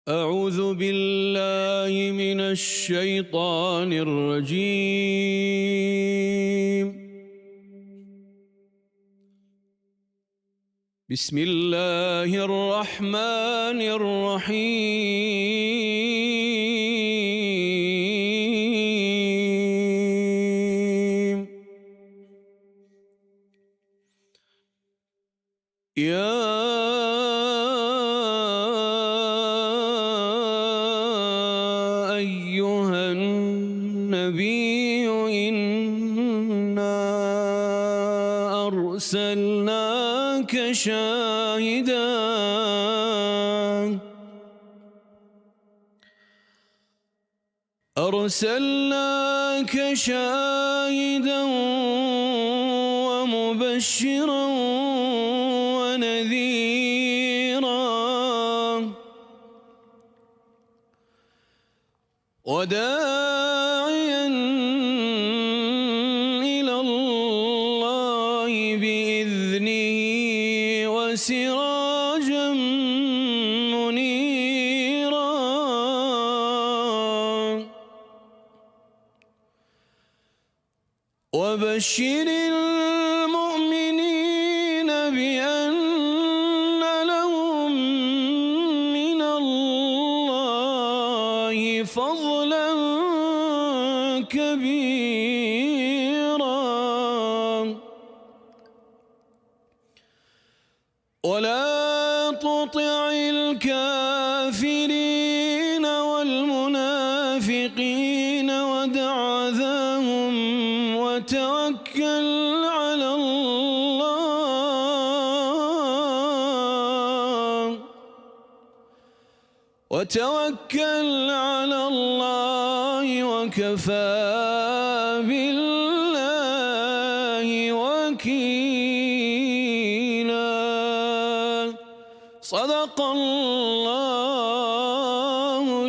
أعوذ بالله من الشيطان الرجيم. بسم الله الرحمن الرحيم. يا أيها النبي إنا أرسلناك شاهدا ومبشرا ونذيرا وداعيا إلى الله بإذنه وسراجا منيرا وبشر المؤمنين بأن لهم من الله فضلا كبيرا ولا تطع الكافرين والمنافقين ودع أذاهم وتوكل على الله وكفى بالله وكيلا. صدق الله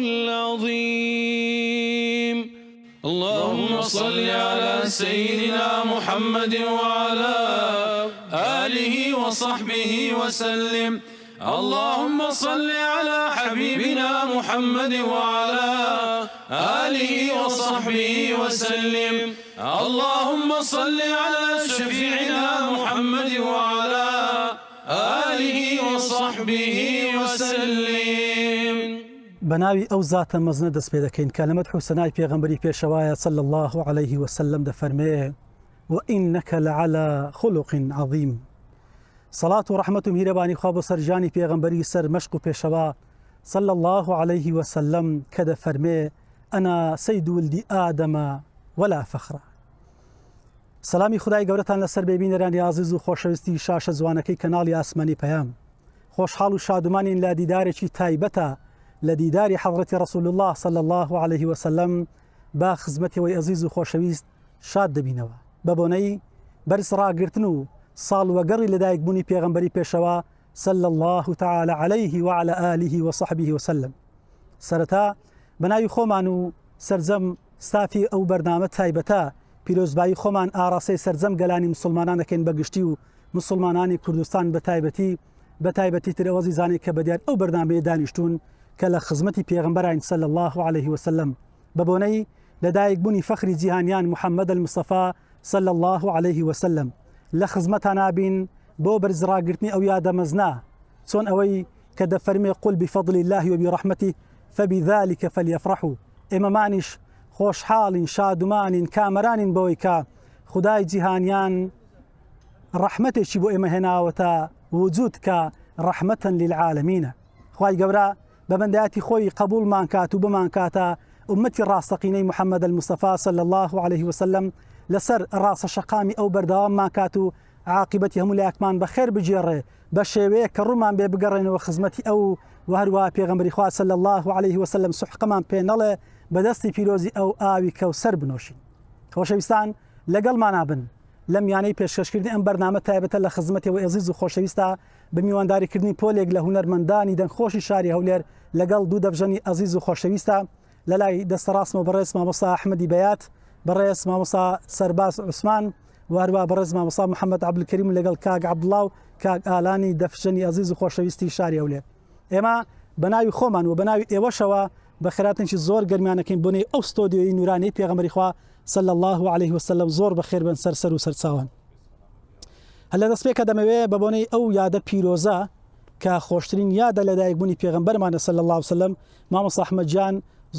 العظيم. اللهم صل على سيدنا محمد وعلى آله وصحبه وسلم. اللهم صل على حبيبنا محمد وعلى آله وصحبه وسلم. اللهم صل على شفيعنا محمد وعلى آله وصحبه وسلم. بناوي أو ذات مزنة دست پیدا کەین کە لە مەدح و سەنای پێغەمبەری پێشەوایە صلى الله عليه وسلم دەفەرمێ وإنك لعلى خلق عظيم. صلاة و رحمة و میهرەبانی خوا بۆ سەرژانی پێغەمبەری سەر مەشق و پێشەوا صلى الله عليه وسلم کە دەفەرمێ أنا سيد ولد آدم ولا فخر. سلامی خدای گەورەتان لەسەر بێبینەرانی عزیز و خۆشەویستی شاشە جوانەکەی کەناڵی ئاسمانی پەیام. خۆشحاڵ و شادومانین لە دیدارێکی تایبەتە لە دیداری حەضرەتی رسول الله صلى الله عليه وسلم با خزمەتەوەی عزیز و خۆشەویست شاد دەبینەوە بە بۆنەی بەرز ڕاگرتن و ساڵ وەگەڕی لەدایکبوونی پێغەمبەری پێشەوا صلى الله تعالى عليه وعلى آله وصحبه وسلم. سەرەتا بەناوی خۆمان و سەرجەم ستافی ئەو بەرنامە تایبەتە پیرۆزبایی خۆمان ئاڕاستەی سەرجەم گەلانی مسلمانان دەکەین بەگشتی و مسلمانانی کوردستان بە تایبەتی تر ئەوە زانێت کە بەدیار ئەو بەرنامەیە دانیشتون کە لە خزمەتی پێغەمبەرین صلى الله عليه وسلم بە بۆنەی لەدایکبوونی فەخری جیهانیان محەممەد المستەفا صلى الله عليه وسلم لە خزمەتان نابین بۆ بەرزڕاگرتنی ئەو یادەمەزنا چۆن ئەوەی کە دەفەرمێ قل بفضل الله وبرحمته فبذلك فليفرحوا. ئێمەمانیش خۆشحاڵین شادومانین کامەرانین بەوەی کە خدای جیهانیان ڕەحمەتێکی بۆ ئێمە هێناوەتە وجود کە ڕەحمەتەن للعالەمینە. خوای گەورە بە بەندایەتی خۆی قبولمان کات و بمان کاتە ئومەتی ڕاستەقینەی محەممەد المستەفا صلى الله عليه وسلم لەسەر ڕاستە شەقامی ئەو بەردەواممان کات و عاقبەتی هەموو لایەکمان بەخێر بجێڕێ بە شێوەیە کە ڕوومان بێ بگەڕێنەوە خزمەتی ئەو و هەروە پێغەمبەری خوا صلى الله عليه وسلم سوحقەمان پێ نەڵێ بەدەستی پیرۆزی ئەو ئاوی کەوسەر بنۆشین. خۆشەویستان لەگەڵمان نابن لە میانەی پێشکەشکردنی ئەم بەرنامە تایبەتە لە خزمەتەوە عزیز و خۆشەویستە بە میوانداریکردنی پۆلێک لە هونەرمەندانی دەنگخۆشی شاری هەولێر لەگەڵ دوو دەبژەنی عزیز و خۆشەویستە لە لای دەستەڕاستمەوە بەڕێز مامۆستا ئەحمەدی بەیات، بەڕێز مامۆستا سەرباز عوسمان و هەروە بەڕێز مامۆستا محەممەد عەبدولکەریم لەگەڵ کاک عەبدوڵڵا و کاک ئالانی دەفژەنی عزیز و خۆشەویستی شاری هەولێر. ئێمە بەناوی خۆمان و بەناوی ئێوەشەوە بە خێراتنشی زۆر گەرمیانەکەین بۆنێ ئەو ستۆدیۆی نورانی پێغەمبەری خوا صلی الله عليه وسلم زۆر بەخێر بن سەر و سەرچاوان. هەر لە دەستپێکە دەمەوێت بە بۆنەی ئەو یادە پیرۆزە کە خۆشترین یادە لە دایکبوونی پێغەمبەرمانە صلی الله عليه وسلم مامۆستا ئەحمەد گیان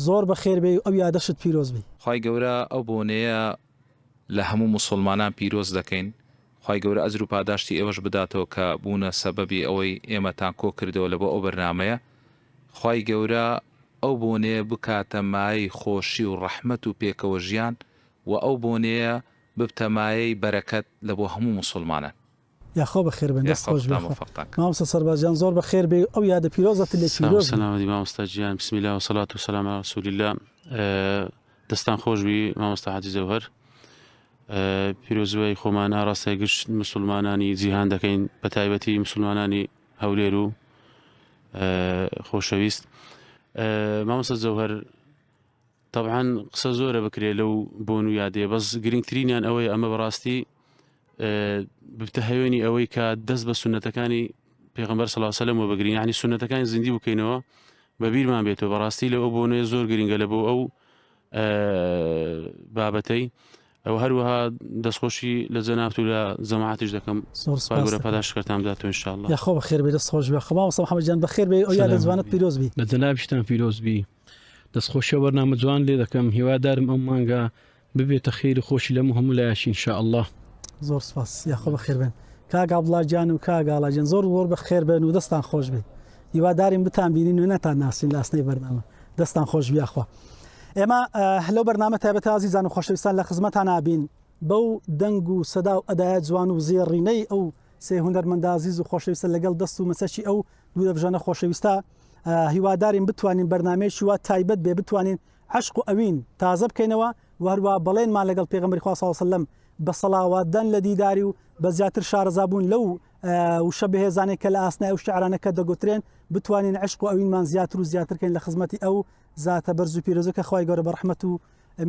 زۆر بەخێر بێ ئەو یادەشت پیرۆز بی. خوای گەورە ئەو بۆنەیە لە هەموو موسڵمانان پیرۆز دەکەین. خوای گەورە ئەجر و پاداشتی ئێوەش بداتەوە کە بوونە سەبەبی ئەوەی ئێمەتان کۆ کردەوە لە بۆ ئەو بەرنامەیە. خوای گەورە ئەو بۆنەیە بکاتە مای خۆشی و ڕەحمەت و پێکەوە ژیان و ئەو بۆنەیە ببتە مایەی بەرەکەت لە بۆ هەموو موسڵمانان. یاخۆ بەخێر بن دەست خۆش بێ. مامۆستا سەربازیان زۆر بەخێر بێ ئەو یادە پیرۆزەت لێ پیرۆز. سلام مامۆستا گیان، بسم الله و صلاة و سلام على رسول الله. دەستان خۆش بی مامۆستا حاجی زەوهەر. پیرۆزبووی خۆمان ئاڕاستای گشت مسلمانانی جیهان دەکەین بە تایبەتی مسلمانانی هەولێر و خۆشەویست. مامۆستا زەوهەر طبعاً قسە زۆرە بکرێ لەو بۆن و یادێ، بەس گرنگترینیان ئەوەی ئەمە بەڕاستی ببتە هەوێنی ئەوەی کە دەست بە سونەتەکانی پێغەمبەر صلی الله علیه و سلم وبگرین، یعنی سونەتەکانی زیندی بکەینەوە بە بیرمان بێتەوە. بەڕاستی لە ئەو بۆنەیە زۆر گرنگە لە بۆ ئەو بابەتەی ئەو هەروەها دەستخۆشی لە جەنابەت و لە جەماعەتیش دەکەم. گەورە پاداشکردتان بداتەوە ئینشاءالله. یاخۆ بەخێر بێ دەست خۆش بێ. مامۆستا محەممەد گیان بەخێر بێ ئەو یادە جوانت پیرۆز بی. لە جەنابیشتان پیرۆز بی. دەستخۆشیە بەرنامە جوان لێ دەکەم، هیوادارم ئەم مانگە ببێتە خێر و خۆشی لە هەموو لایەشی ئینشاءالله. زۆر سپاس. یاخۆ بەخێر بن. کاک عەبدوڵڵا گیان و کاک ئاڵا گیان زۆر بەخێر بن و دەستان خۆش بێ. هیوادارین بتان بینین و نەتان ناسین لە ئاستەی بەرنامە. دەستان خۆش بی ئەخوا. ئێمە لەو بەرنامە تایبەتە ئازیزان و خۆشەویستان لە خزمەتان نابین بەو دەنگ و سەدا و ئەدایەت جوان و زێڕینەی ئەو سێ هونەرمەندە عزیز و خۆشەویستە لەگەڵ دەست و مەسەشی ئەو دوو دەبژانە خۆشەویستە هیوادارین بتوانین بەرنامەیەکی وا تایبەت بێ، بتوانین عشق و ئەوین تازە بکەینەوە و هەروە بەڵێنمان لەگەڵ پێغەمبەری خوا صلی الله علیه وسلم بە سەڵاواتدان لە دیداری و بە زیاتر شارەزابوون لەو وشە بەهێزانێک کە لە ئاسنای ئەو شعرانەکە دەگوترێن بتوانین عشق و ئەوینمان زیاتر و زیاترکەین لە خزمەتی ئەو زاتە بەرز و پیرۆزەکە خوای گەورە بە ڕەحمەت و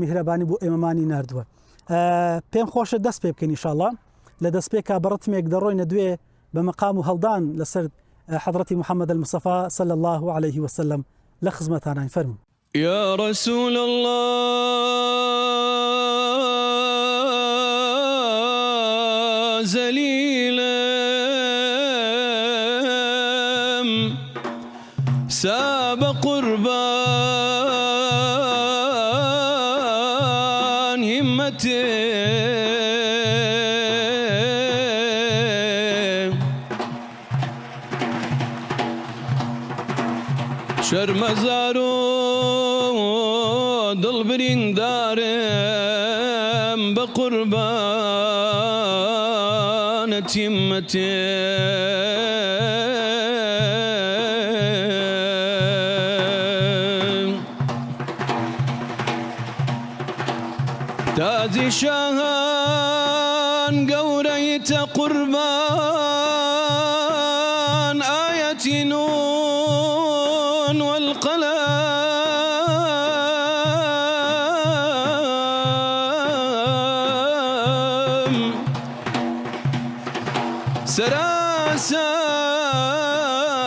میهرەبانی بۆ ئێمەمانی ناردووە. پێم خۆشە دەست پێ بکەین ئینشاءالله. لە دەستپێکا بەڕەتمێک دەڕۆینە دوێ بە مەقام و هەڵدان لەسەر حضرەتی محەممەد المصطفى صلى الله عليه وسلم لە خزمەتانان فەرموو. يا رسول الله زليلا ساب قربان همته شرمزارو دل برندارم بقربان تمته تازي شاهان قوريت قربان آية نون والقلم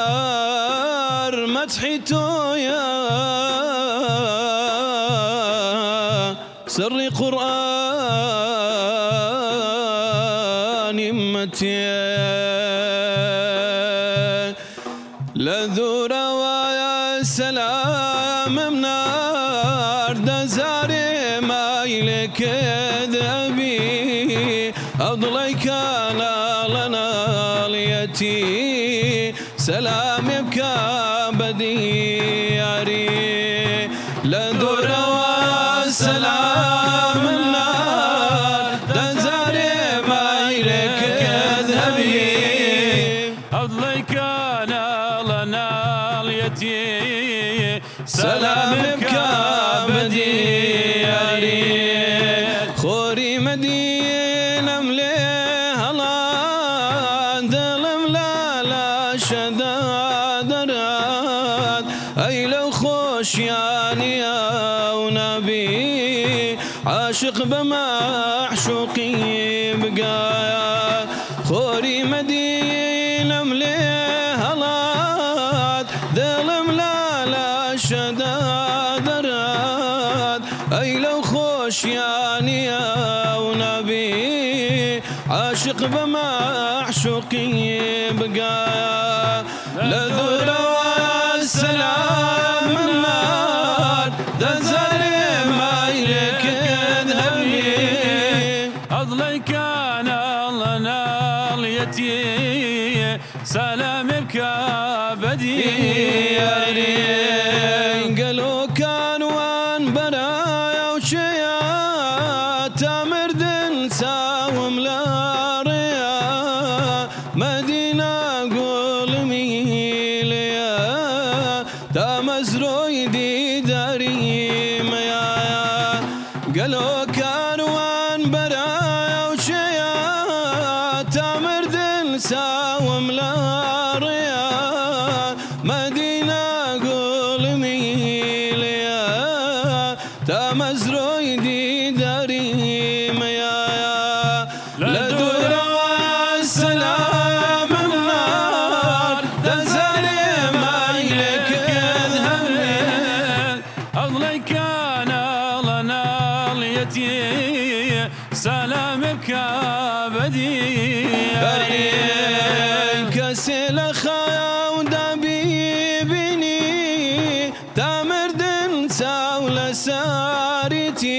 سراسر مدحته يا سر قرآن امتي لذور ويا سلام منار دزاري ما إليك ذهبي أضليك لنا ليتي سلام يبكى بدياري لذور سلام النار دزاري ما إليك ذهبي أضليك لنا ليتي سلامك بدياري خوري مدينة مليها لا ظلم لا شداد راد أي لو خوش يعني يا ونبي عاشق بمعشوقي بقايا خوري مدينة مليها لا ظلم شدادرات أي لو خوشياني أو نبي عاشق بمعشوقي بقايا لذور والسلام النار دزل ما يلك ذهبي أضلي كان الله ناليتي سلام بكابدي قالوا كان وان برايا وشيا تمرد ساوم لا ريا مدينة قول ميليا تمزرو يدي داري ميا قالوا كان وان برايا وشيا تمرد ساوم لا ريا مدينة قول ميليا تمزرو يدي داري ميا لدور السلام النار دزل ما يلك ذهبي أضلي كان الله ناليتي سلام بكابدي كسل خايا ودبيبني تمرد ساول سارتي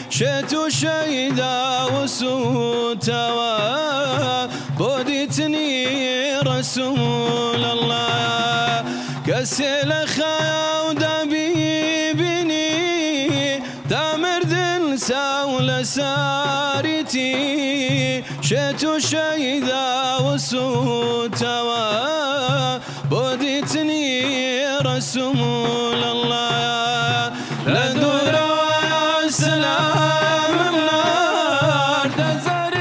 شتو شيدا وسوتوا بوديتني رسول الله كسل خايا ودبيبني تمرد ساول سارتي شتو شيدا وسوتوا بوديتني رسول الله لدور السلام النار دزر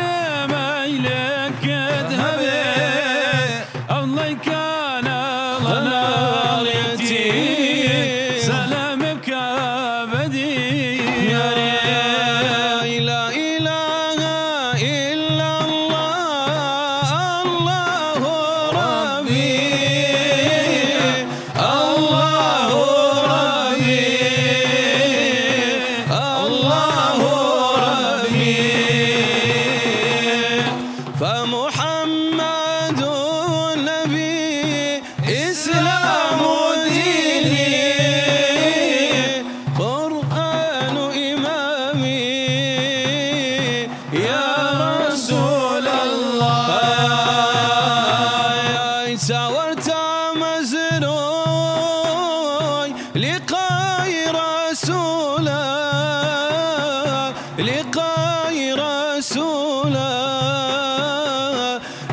ميلك ذهبي الله كان الله ناليتي سلام بكابدي لا إله إلا الله الله ربي الله ربي الله ربي فمحمد نبي إسلام ديني قرآن إمامي يا رسول الله يا ساورت مزروي لقاي رسولا لقاي رسولا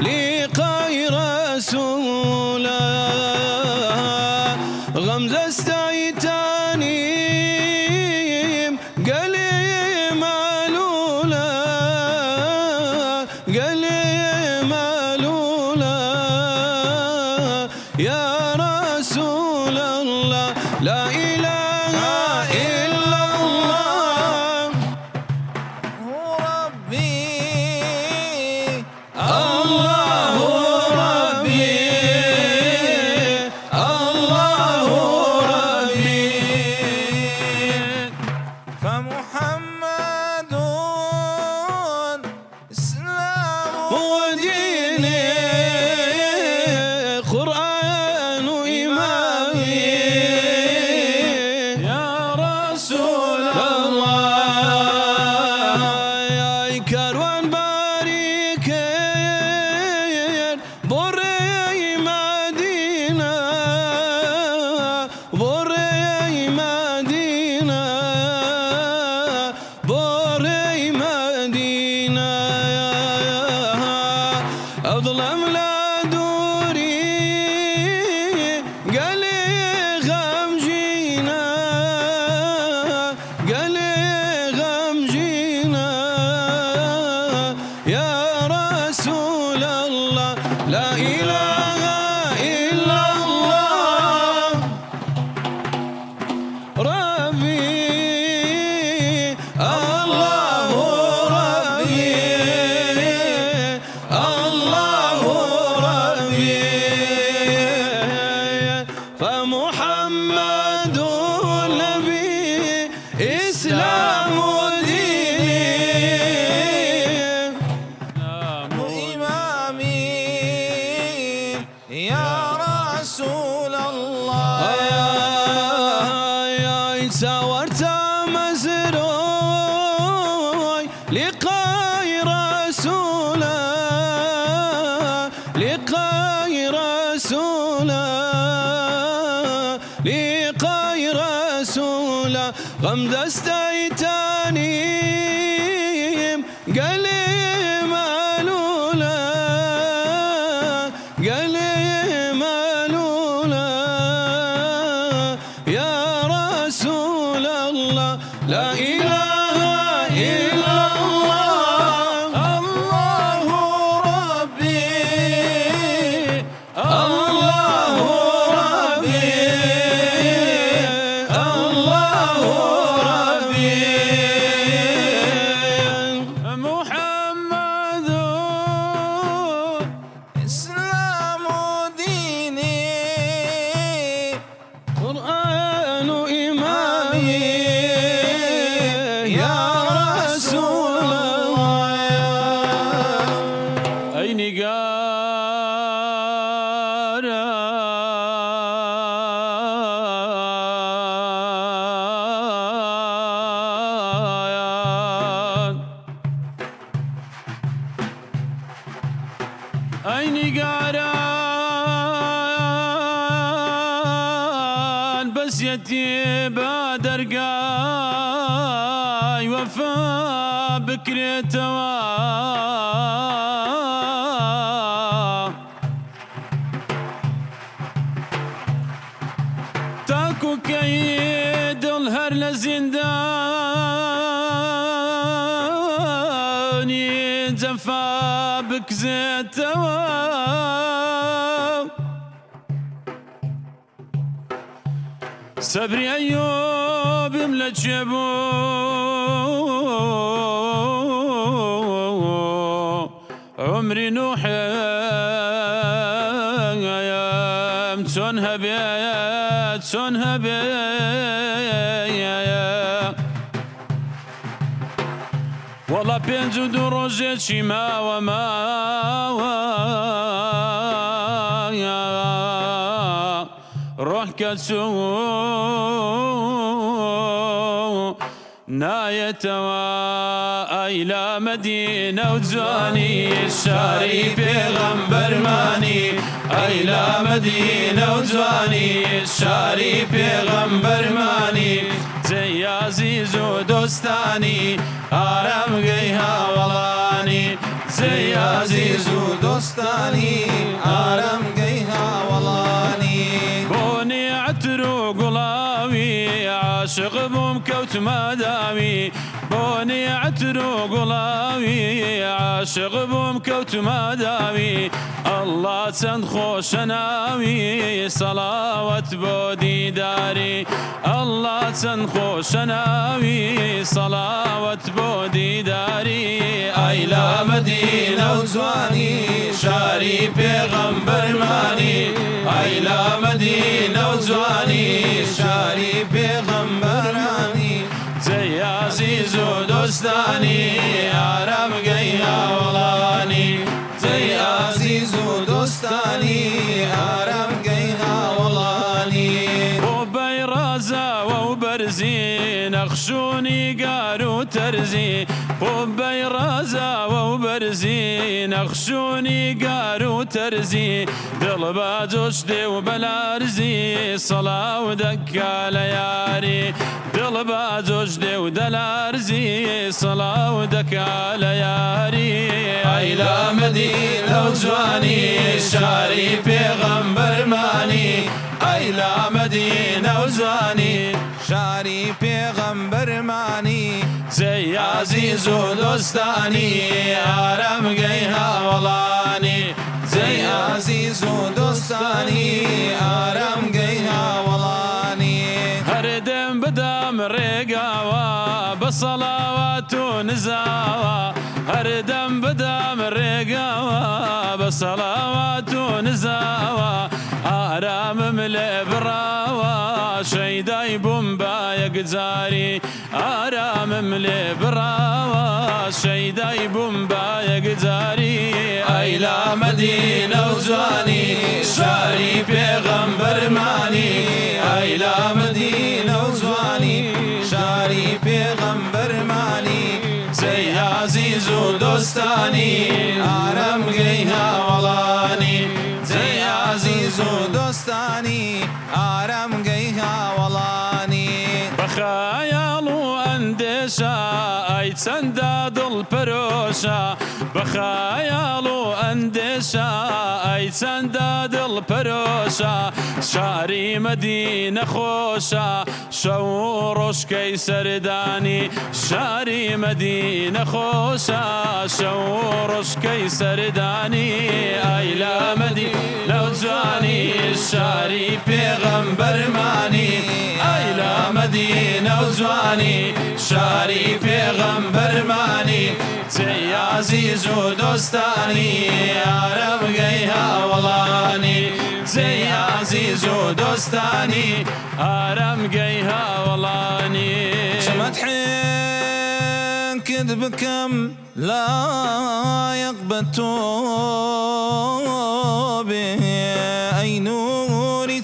لقاي رسولا غمزة استيتاني قلي مالولا قلي مالولا يا رسول الله لا إله إلا الله الله ربي الله ربي فمحمد إسلام وديني قرآن إمامي ساورت مزروي لقاي رسولا لقاي رسولا لقاي رسولا غم دستيتاني قلي مالولا قلي مالولا يا رسول الله لا إله إلا الله الله ربي الله ربي الله ربي محمد إسلام ديني قرآن إمامي يا رسول الله أين قاران أين قاران بس يتي بادر قاي وفا بكري توا تاكو كيد الهر لزنداني جفا بك زيتوا صبري أيوب يملى جيبو عمري نوح تونها بيت تونها بيت والله بينزو دو روجي شما وما روح كتسو نايتوا إلى مدينة وزواني الشاري بيغمبر ماني إلى مدينة وزواني الشاري بيغمبر ماني زي عزيز ودوستاني آرام قيها ولاني زي عزيز ودوستاني آرام قيها ولاني بوني عترو قلاوي عاشق بمكوت مداوي بوني عترو قلاوي عاشق بمكوت مداوي الله تنخوش ناوي صلاوة بودي داري الله تنخوش ناوي صلاوة بودي داري أيلا مدينة وزواني شاري بيغمبر ماني أيلا مدينة وزواني شاري بيغمبر ماني زي عزيز ودوستاني عرب قيها ولاني زي عزيز ودوستاني عرب قيها ولاني وبي رازا وبرزين أخشوني قارو ترزي وبي رازا وبرزين أخشوني قارو ترزي دلبا جوشدي وبلارزي صلاة ودكا لياري دلبا جوشدي ودلارزي صلاة ودكا لياري أيلا مدينة وزواني شاري بيغمبر ماني أيلا مدينة وزواني شاري بيغمبر ماني زي عزيز ودوستاني آرام قيها ولاني زي عزيز ودوستاني آرام قيها ولاني هردم بدم رقاوة بصلوات ونزاوة هردم بدم رقاوة بصلوات ونزاوة آرام ملي براوة شيداي بومبا يقزاري آرام ملي براوة شيداي بومبا يقزاري أيلا مدينة وزواني شاري بيغمبر ماني أيلا مدينة وزواني دۆستانی ئارەم گەی هاوڵانی جێی عەزیز و دۆستانی ئارەم گەی هاوڵانی بەخەیاڵ و ئەندێشە ئەی چەندە دڵپەرۆشە بەخەیاڵ و ئەندێشە ئەی چەندە دڵپەرۆشە شاری مەدینە خۆشە شەو و ڕۆژکەی سەردانی شاری مەدینە خۆشە شەو و ڕۆژکەی سەردانی ئەی لە مەدینە و جوانی شاری پێغەمبەرمانی ئەی لە مەدینە و جوانی شاری پێغەمبەرمانی جێی عەزیز و دۆستانی ئارەم گەی هاوڵانی جێی عەزیز و دۆستانی ئارەم گەی هاوڵانی مەدحێن کرد بکەم لایەق بە تۆ بێ ئەی نووری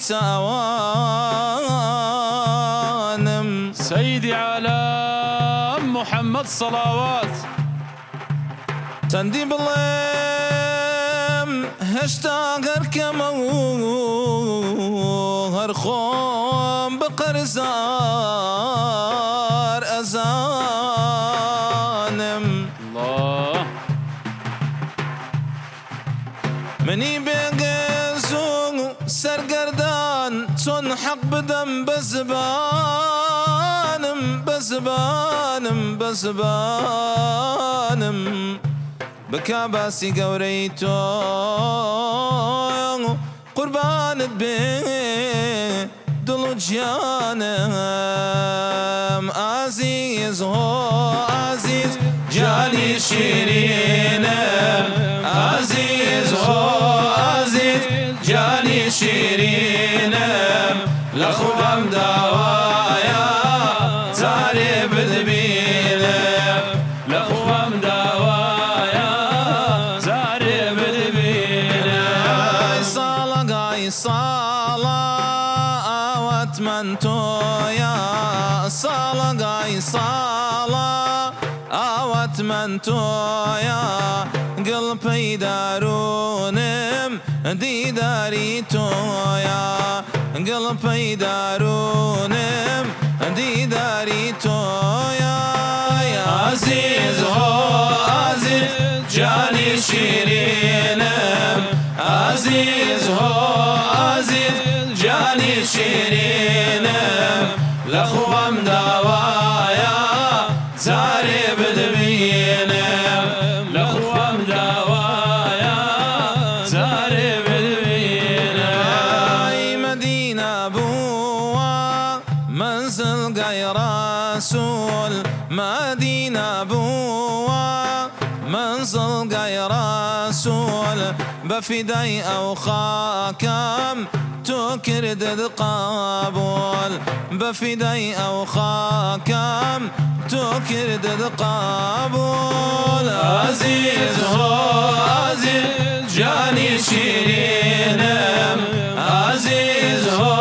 چاوانم سەیدی عالەم محەممەد سەڵاوات چەندی بڵێم هێشتا گەرکەمە و هەر خۆم بە قەرزار ئەزانم الله منی بێگەز و سەرگەردان چۆن حەق بدەم بە زبانم بە زبانم بە زبانم بکا باسی گەورەی تۆ قوربانت بێ دڵ و گیانم عەزیز هۆ عەزیز جانی شیرینم عەزیز هۆ عەزیز جانی شیرینم لە خوبم داوایە جارێ بتبینم لە خوام داوایە زارێ ببینم ساڵە گای ساڵە ئاوات من تۆیە ساڵە گای ساڵە ئاوات من تۆیە گڵ پەیدارونم دیداری تۆیە گڵ پەیدارونم دیداری تۆیە عەزیز هۆ عەزیز جانی شیرینم عەزیز هۆ عەزیز جانی شیرینم لە خوام داوایە جارێ بتبینم لە خوام داوایە زارێ ببینم ئای مەدینە بووە منزل گای ڕەسوول مەدینە بووە منزل گای ڕەسوول بە فیدای ئەو خاکەم تۆ کردت قابوول بە فیدای ئەو خاکەم تۆ کردت قابوول عەزیز هۆ عەزیز جانی شیرینم عەزیز هۆ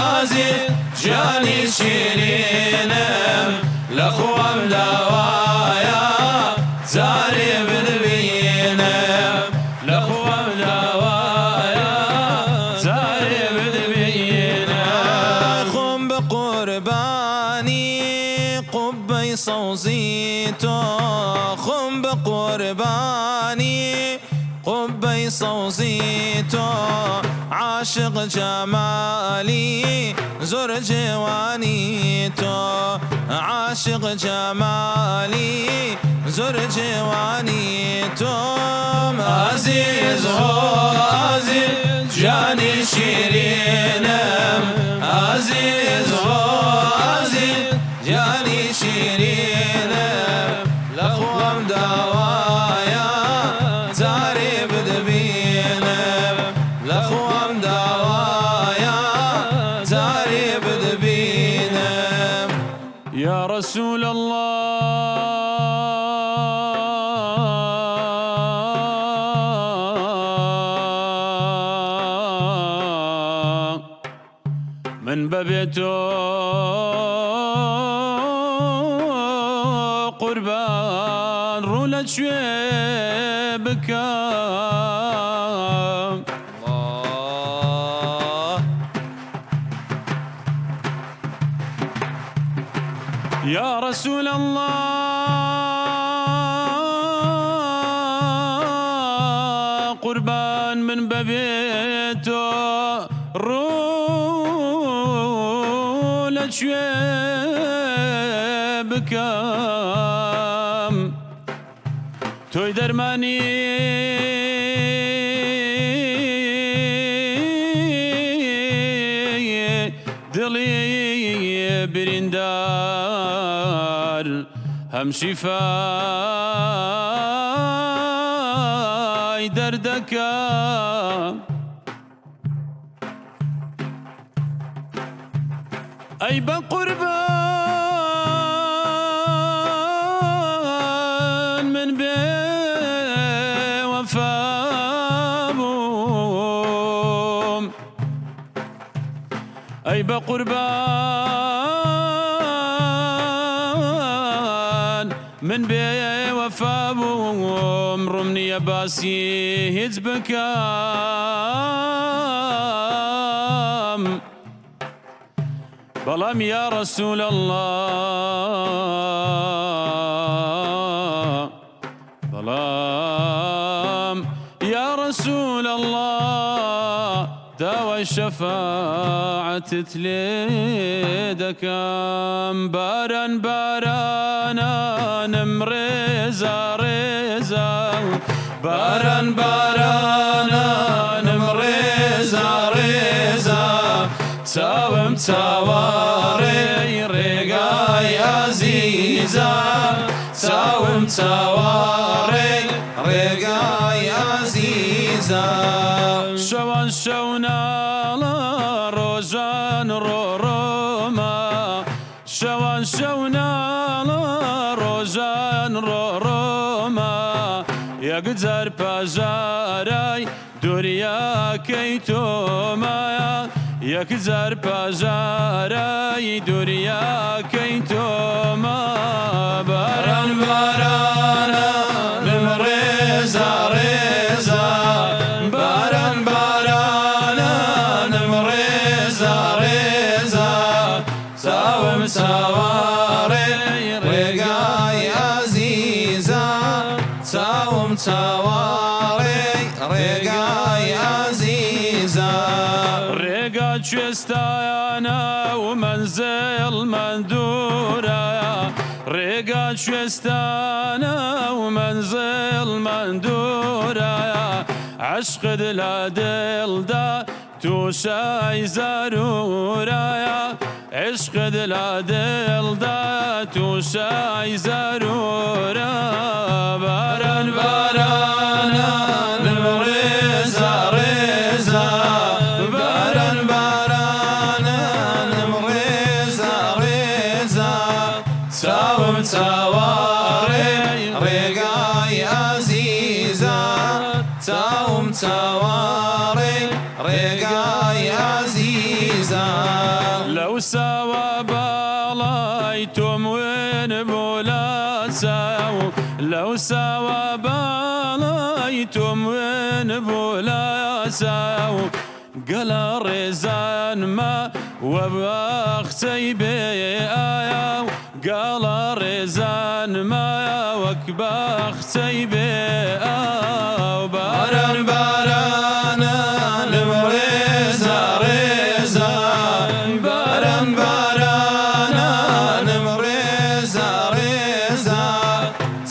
عەزیز جانی شیرینم لە خوام داوایە جارێ بتبینم لە خوام داوایە زارێ ببینم خۆم بە قوربانی قوبەی سەوزی تۆ خۆم بە قوربانی قوبەی سەوزی تۆ عاشق جەمالی زۆر جێوانی تۆ عاشق جەمالی زۆر جێوانی تۆم عەزیز هۆ عەزیز جانی شیرینم عەزیز هۆ عەزیز جانی شیرینم لە خوام داوایە جارێ بتبینم لە خوام داوایە جارێ بتبینم يا رسول الله من ببيتو قربان رولا لەکوێ بکەم يا رسول الله قربان من ببيتو لەکوێ بکەم تۆی دەرمانی دڵی بریندار هەم شیفای دەردەکەم ئەی بە قوربان من بێ وەفا بووم ئەی بە قوربان من بێ وەفا بووم ڕوون نییە باسی هیچ بکەم بەڵام یا رسول الله بەڵام یا رسول الله داوای شەفاعەتت لێ دەکەم باران بارانانم ڕێزا ڕێزا باران بارانانم ڕێزا ڕێزا چاوم چاوەڕێی ڕێگای عەزیزە چاوم چاوەڕێی ڕێگای عەزیزە شەوان شەو ناڵە ڕۆژان ڕۆڕۆمە شەوان شەو ناڵە ڕۆژان ڕۆڕۆمە یەکجار پەژارای دووریاکەی تۆمایە یەکجار پەژارای دووریاکەی تۆمە باران بارانانم ڕێزا ڕێزا باران بارانانم ڕێزا ڕێزا چاوم چاوەڕێی ڕێگای عەزیزە چاوم چاوەڕێی ڕێگای عەزیزە ڕێگا کوێستایانە و مەنزڵ من دوورە ڕێگا کوێستانە و مەنزڵ من دوورە عەشقت لە دڵدا تووشای زەرورایە عشقت لە دڵدا تووشای زەرورە باران بارانانم ڕێزا ڕێزا باران بارانانم ڕێزا ڕێزا چاوم چاوەڕێی ڕێگای عەزیزە چاوم چاوەڕێی ڕێگای عەزیزە لەو ساوە باڵای تۆم وێن بۆ لاساو لەو ساوە باڵای تۆم وێن بۆ لاساو گەلە ڕێزانمە وە باخچەی بێ ئایا گەڵە ڕێزانمە وەک باخچەی بێ ئاو باران بارانانم ڕێزا ڕێزا باران بارانانم ڕێزا ڕێزا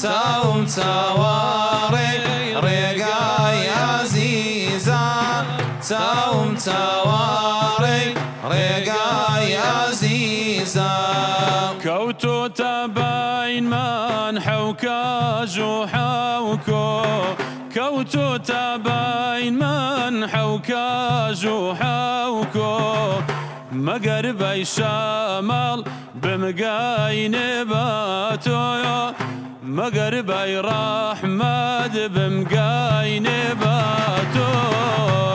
چاوم چاوەڕێی ڕێگای عەزیزە چاوم چاوەڕێی ڕێگای عەزیزە کەوتۆتە باینمان حەوکاژ و حەوکۆ کەوتۆتە باینمان حەوکاژ و حەوکۆ مەگەر بەی شەماڵ بمگاینێ بە تۆیۆ مەگەر بەی ڕەحمەت بمگاینێ بە تۆ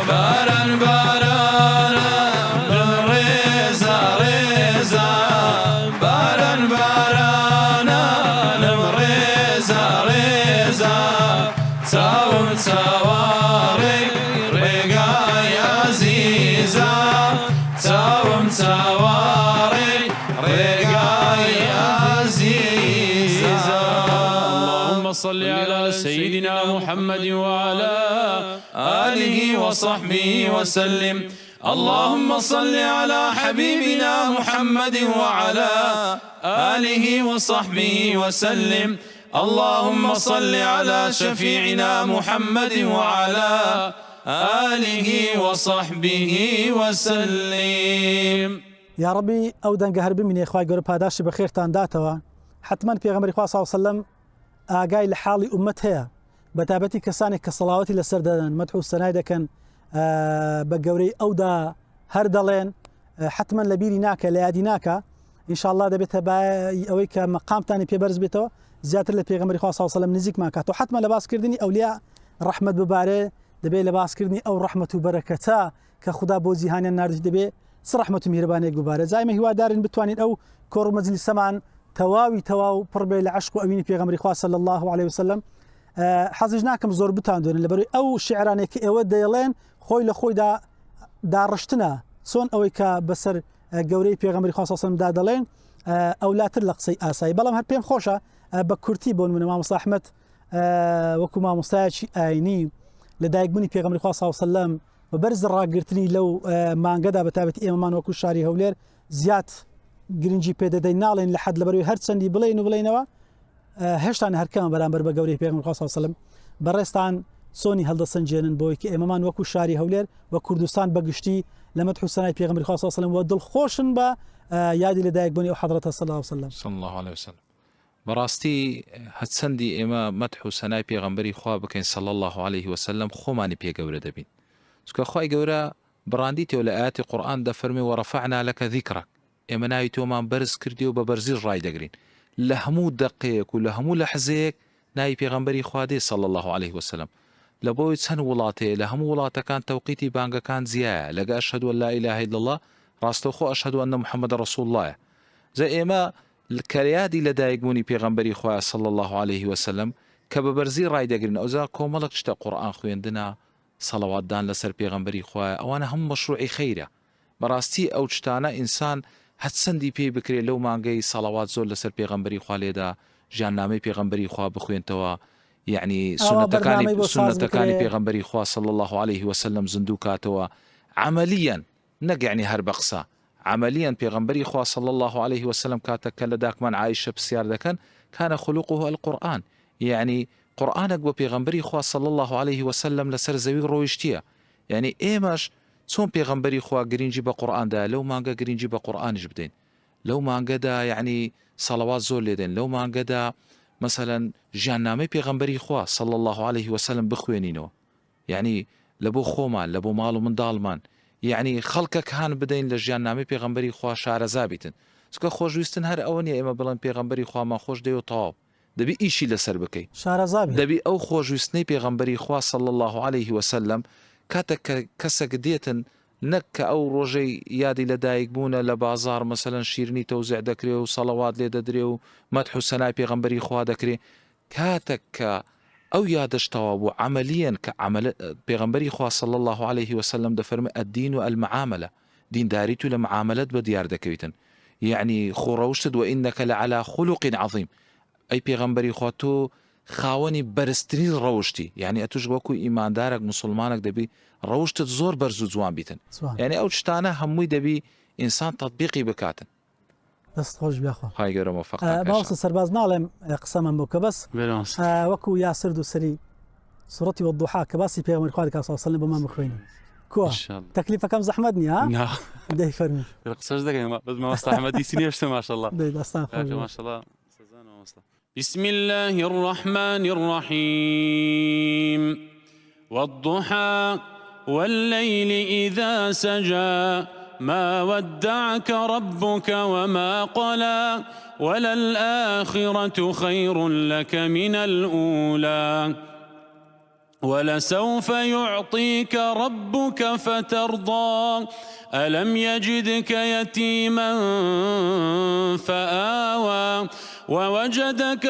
باران بارانانم ڕێزا ڕێزا باران بارانانم ڕێزا ڕێزا صل على سيدنا محمد وعلى آله وصحبه وسلم. اللهم صل على حبيبنا محمد وعلى آله وصحبه وسلم. اللهم صل على شفيعنا محمد وعلى آله وصحبه وسلم. یا ڕەبی ئەو دەنگە هەر بمینێ خوای گەورە پاداشی بە خێرتان داتەوە. حتمما پێغەمبەری خوا صلی الله علیه و سلم ئاگای لە حاڵی ئومەت هەیە، بەتابەتی کەسانێک کە سەڵاوەتی لەسەر دەدەن مەدح و سەنای دەکەن بە گەورەی ئەودا هەر دەڵێن حتمما لە بیری ناکە لە یادی ناکە. ئینشاءالله دەبێتە ئەوەی کە مەقامتانی پێبەرز بێتەوە زیاتر لە پێغەمبەری خوا صلی الله علیه و سلم نزیکمان کاتەوە. حتمما لە باسکردنی ئەولیا ڕەحمەت ببارێ دەبێت لە باسکردنی ئەو ڕەحمەت و بەرەکەتە کە خوددا بۆ جیهانیان ناردی دەبێت ڕەحمەت و میهرەبانێک ببارێت. زایمە هیوادارین بتوانین ئەو کۆڕ و مەجلیسەمان تەواو پڕ بێ لە عشق و ئەوینی پێغەمبەری خوا صلی الله علیه و سلم. حەزیش ناکەم زۆر بتاندێنن لەبەرەوەی ئەو شیعرانێک کە ئێوە دەیڵێن خۆی لە خۆیدا داڕشتنە چۆن ئەوەی کە بەسەر گەورەی پێغەمبەری خوا صلی الله علیه و سلم دا دەڵێن ئەولاتر لە قسەی ئاسایی. بەڵام هەر پێم خۆشە بە کورتی بۆ نمونە مامۆستا ئەحمەد وەکو مامۆستایەکی ئاینی لە دایکبوونی پێغەمبەری خوا صلی الله علیه و سلم بە بەرز ڕاگررتنی لەو مانگەدا بەتابەتی ئێمەمان وەکو شاری هەولێر زیات گرنگی پێدەدەین ناڵێن لە حەد لەبەروی هەر چەندی بڵێنەوە هێشتان هەرکەمە بەرامبەر بە گەورەی پێغەمبەری خوا صلی الله علیه و سلم. بەڕێستان چۆنی هەڵدەسەنجێنن بۆی کە ئێمەمان وەکو شاری هەولێر و کوردستان بەگشتی لە مەدح و سەنای پێغەمبەری خوا صلی الله علیه و سلم و دڵخۆشن بە یادی لە دایکبوونی ئەو حەضرەتە صلی الله علیه و سلم. صلى الله عليه وسلم. بەڕاستی هەچەندی ئێمە مەدح و سەنای پێغەمبەری خوا بکەین صلی الله عليه وسلم خۆمانی پێ گەورە دەبین. چکە خوای گەورە بڕاندیتەوە لە ئاەتی قورئان دەفەرمێ وەڕەفەعنا لەکە ذیکرەک، ئێمە ناوی تۆمان بەرز کردی و بە بەرزی ڕای دەگرین لە هەموو دەقەیەک و لە هەموو لەحزەیەک ناوی پێغەمبەری خوا دێ صلی الله عليه وسلم. لە بۆی چەند وڵاتەیە لە هەموو وڵاتەکان تەوقیتی بانگەکان جیایە لەگە ئەشهەدو ئەن لا ئیلاهە ئیلا الله ڕاستەوخۆ ئەشهەدو ئەنە محەممەد ڕەسوول اللهە. جا ئێمە کەریادی لە دایکبوونی پێغەمبەری خوا صلی الله عليه وسلم کە بە بەرزی ڕای دەگرن ئەوجا کۆمەڵک شتە قورئان خوێندنە سەڵەواتدان لەسەر پێغەمبەری خوا ئەوانە هەموو مەشروعی خەیرە. بەڕاستی ئەو شتانە ئینسان هەچەندی پێی بکرێت لەو مانگەی سەڵەوات زۆر لەسەر پێغەمبەری خوا لێدا ژیاننامەی پێغەمبەری خوا بخوێنتەوە، یعنی سنەتەکانی پێغەمبەری خوا صلی الله عليه وسلم زندوو کاتەوە عملیان نەک یعنی هەر بە قسە عملیان پێغەمبەری خوا صلی الله عليه وسلم کاتە کە لە داکمان عایشە پرسیار دەکەن کانە خلوقه القورئان، یعنی قورئانێک بۆ پێغەمبەری خوا صلی الله عليه وسلم لەسەر زەوی ڕۆیشتیە. یعنی ئێمەش چۆن پێغەمبەری خوا گرنگی بە قورئاندا لەو مانگە گرنگی بە قورئانیش بدەین، لەو مانگەدا یعنی سەڵەوات زۆر لێدەین، لەو مانگەدا مثلا ژیاننامەی پێغەمبەری خوا صلی الله عليه وسلم بخوێنینەوە، یعنی لە بۆ خۆمان لە بۆ ماڵ و منداڵمان، یعنی خەڵکەک هان بدەین لە ژیاننامەی پێغەمبەری خوا شارەزا بیتن. چکە خۆشویستن هەر ئەوە نیە ئێمە بڵێن پێغەمبەری خوامان خۆش دەی و تەواو دەبی ئیشی لەسەر بکەیت، دەبی ئەو خۆشویستنەی پێغەمبەری خوا صلی الله عليه وسلم کاتێک کە کەسێک دێتن نەک کە ئەو ڕۆژەی یادی لە دایک بوونە لە بازار مەسەلەن شیرنی تەوزیع دەکرێ و سەڵەوات لێ دەدرێ و مەدح و سەنای پێغەمبەری خوا دەکرێ، کاتێک کە ئەو یادشتەوە بوو عملیان کە پێغەمبەری خوا صلی الله عليه وسلم دەفەرمێ الدین و المعاملە، دینداری تو لە معاملەت بە دیار دەکەویتن، یعنی خۆڕەوشتت و ئینەکە لەعەلا خولوق عەظیم. ئەی پێغەمبەری خوا تۆ خاوەنی بەرزترین ڕەوشتی، یعنی ئەتوش وەکو ئیماندارێک مسلمانێک دەبی ڕەوشتت زۆر بەرز و جوان بیتن، یعنی ئەو شتانە هەمووی دەبی ئینسان تەطبیقی بکاتن. دەست خۆش بێخوا خی گەورە موفق باوسە سەرباز ناڵێم قسەمان بۆ کە بەس وەکو یاسرد و سەری سوڕەتی وەضحا کە باسی پێغەمبەری خوا صلی الله علیه وسلم بۆمان بخوێنین کووە تەکلیفەکەم زەحمەت نییە دەی فەرمووی قسەش دەکەین بەس مامۆستا ئەحمەدی سینێشتە ماشەڵڵا دەی دەستان خۆش ماشەڵڵا. بسم الله الرحمن الرحيم والضحى والليل إذا سجى ما ودعك ربك وما قلى وللآخرة خير لك من الأولى ولسوف يعطيك ربك فترضى ألم يجدك يتيما فآوى ووجدك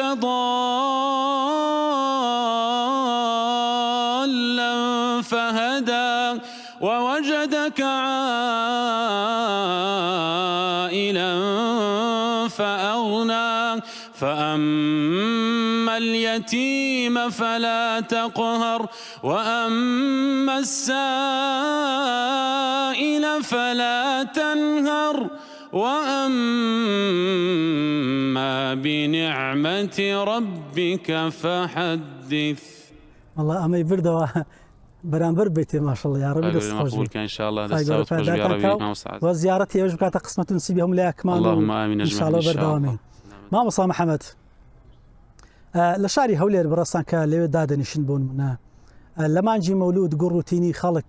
ضالا فهدى ووجدك عائلا فأغنى فأما اليتيم فلا تقهر وأما السائل فلا تنهر وأما بنعمة ربك فحدث. والله أما يبردوا برانبر بيتي ما شاء الله يا ربي مقبول كان إن شاء الله دستاوت خوش يا ربي وزيارتي يوجب كانت قسمة نسيبهم لا أكمل اللهم آمين إن شاء الله بردوامين ما مصا محمد لشاري هولي البرسان كاللي دادنشن بون منا لما نجي مولود قروتيني خلق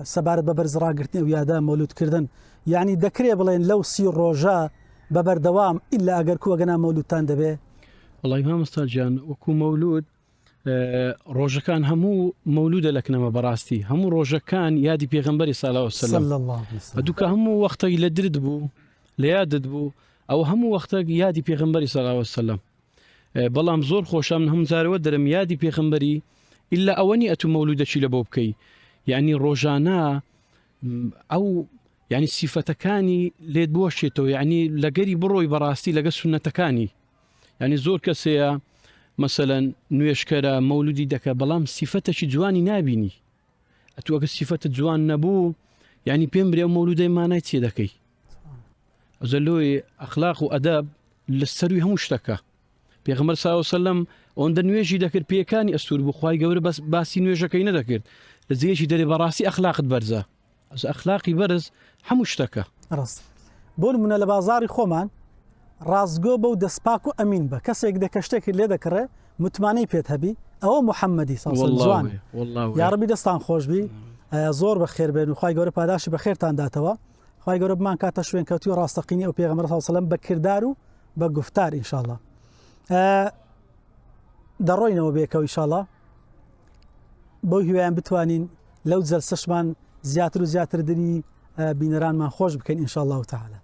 سبارت ببرز راقرتني ويادا مولود كردن يعني دكري بلين لو سي روجا ببردوام إلا أقر كو أقنا مولودتان دبي. والله ما مستاجان وكو مولود ڕۆژەکان هەموو مەولودە لەکنەمە بەڕاستی هەموو ڕۆژەکان یادی پێغەمبەری صلی الله علیه وسلم دووکە هەموو وەختێک لە درد بوو لە یادت بوو ئەو هەموو وەختێک یادی پێغەمبەری صلی الله علیه وسلم بەڵام زۆر خۆشە من هەموو جارەوە دەرم یادی پێغەمبەری ئیلا ئەوەنی ئەتو مەولودەچی لە بۆ بکەی یعنی ڕۆژانە ئەو یعنی سیفەتەکانی لێت بۆشێتەوە یعنی لەگەری بڕۆی بەڕاستی لەگە سونەتەکانی یعنی زۆر کەسەیە مثلا نوێشکەرە مەولودی دەکە بەڵام سیفەتەکی جوانی نابینی ئەتو ئەگە سیفەتە جوان نەبوو یعنی پێم برێ مەولودەی مانای چێ دەکەی ئەوزە لۆی ئەخلاق و ئەدەب لە سەروی هەموو شتەکە پێغەمبەر صلی الله علیه وسلم ئەوەندە نوێژی دەکرد پێکانی ئەستور بوو خوای گەورە بەس باسی نوێژەکەی نەدەکرد لە جێیەکی دەرێ بەڕاستی ئەخلاقت بەرزە ئەوزە ئەخلاقی بەرز هەموو شتەکە ڕاست بۆ نمونە لە بازاری خۆمان ڕازگۆ بەو دەستپاک و ئەمین بە کەسێک دەکە شتێکی لێ دەکڕێ متمانەی پێت هەبی ئەوە محەممەدی جوان یاڕبی دەستان خۆشببی زۆر بە خێربێن و خی گەورە پاداشی بە خێرتان داتەوە خی گەورە بمان کاتە شوێن کەوتی و ڕاستەقینی ئەو پێغەمبەر صلی الله علیه وسلم بە کردار و بە گفتار ئینشاءالله دەڕۆینەوە بێکەوە ئینشاءالله بەو هیوایان بتوانین لەو جەلسەشمان زیاتر و زیاتر دنی بینەرانمان خۆش بکەین ئینشاءالله تعالی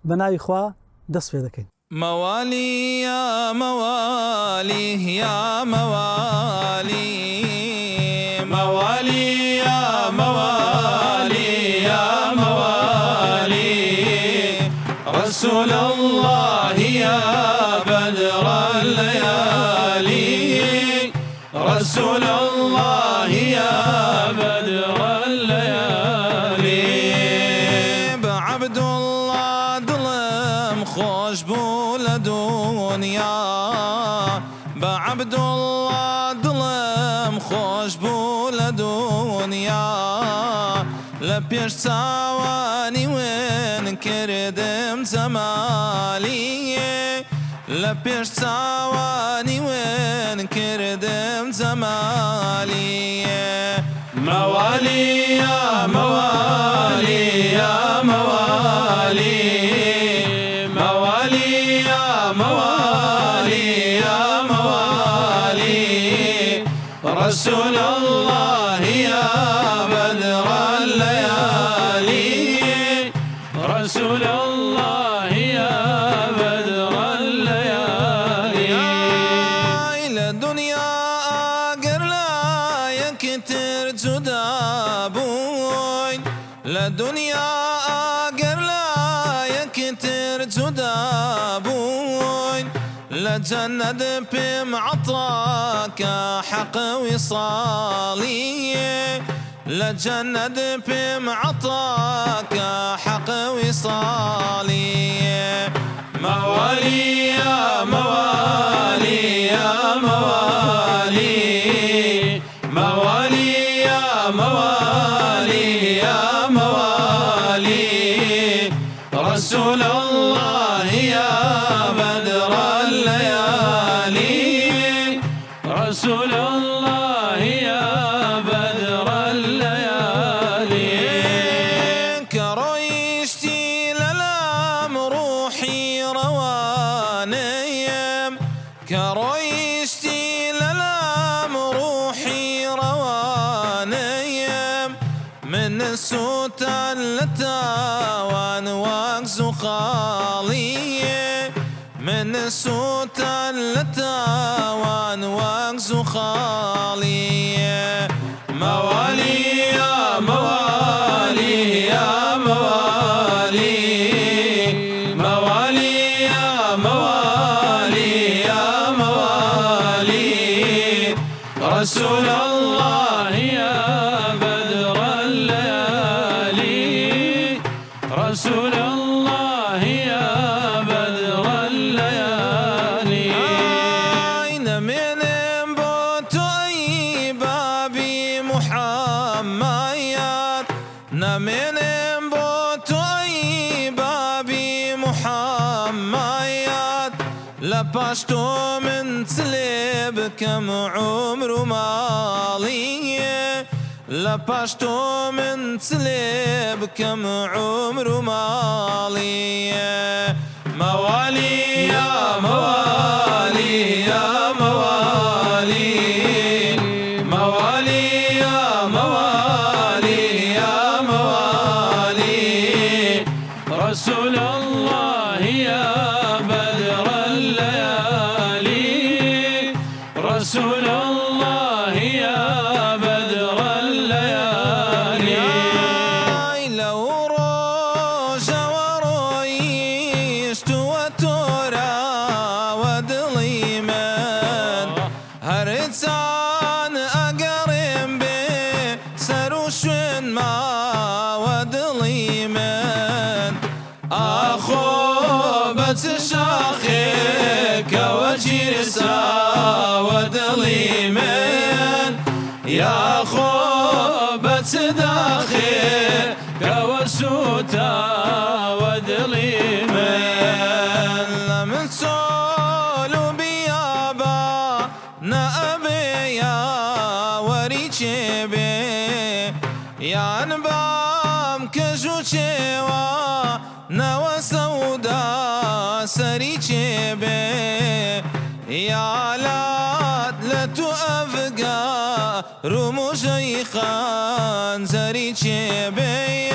بە ناوی خوا دەست پێ دەکەین. موالي يا موالي يا موالي موالي يا موالي يا موالي رسول الله يا بدر الليالي رسول الله يا بدر الليالي بعبد الله ظلم خوش دنيا بعبد الله ظلم خوش بول دنيا لبيش سواني وين كردم زمالي لبيش سواني وين كردم زمالي موالي يا موالي يا موالي موالي يا موالي يا موالي رسول الله يا بدر الليالي رسول الله يا بدر الليالي إلى الدنيا أقر لا يكتر جدابون للدنيا أقر لا يكتر جدابون لجنة بم عطاك حق وصالي لجنة بم عطاك حق وصالي موالي يا موالي يا موالي موالي يا موالي يا موالي رسول الله يا بدر الليالي رسول الله يا بدر الليالي كرويشتي للام روحي روانيم كرويشتي للام روحي روانيم من السوتان لتاوان واقز خالي من السوتان لتاوان واقز خالي موالي يا موالي يا موالي موالي محمد لباشتو من تسلب كم عمر مالي لباشتو من تسلب كم عمر مالي موالي يا موالي يا موالي موالي يا موالي يا موالي رسول الله يا بدر الليالي رسول الله يا بدر الليالي لو روج ورويشت وترى ودليمان هرتان أقرم بسروشن ما ودليمان أخو بتشاخك وجرسا ودليمان يا أخو بتداخك وسوتا ودليمان من سولو بيابا نأبي يا وريشي بي يا نبام كجوشيوا نوا سودا سريشي بي يا لات لتو أفقا رمو شيخان زريشي بي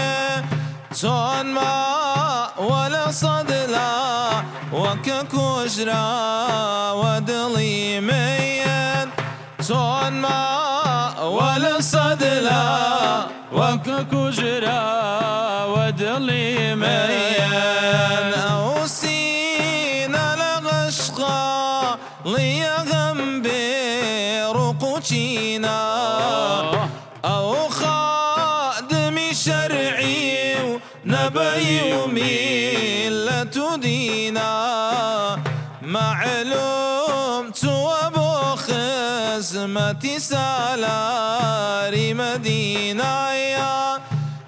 صون ما ولا صدلا وككجرا ودلي مين صون ما ولا صدلا وككجرا ودلي مين أو سينا لغشقا ليغم برقوشينا أو خادمي شرعي ونبي وميلة دينا معلوم توابو خزمتي سالاري مدينة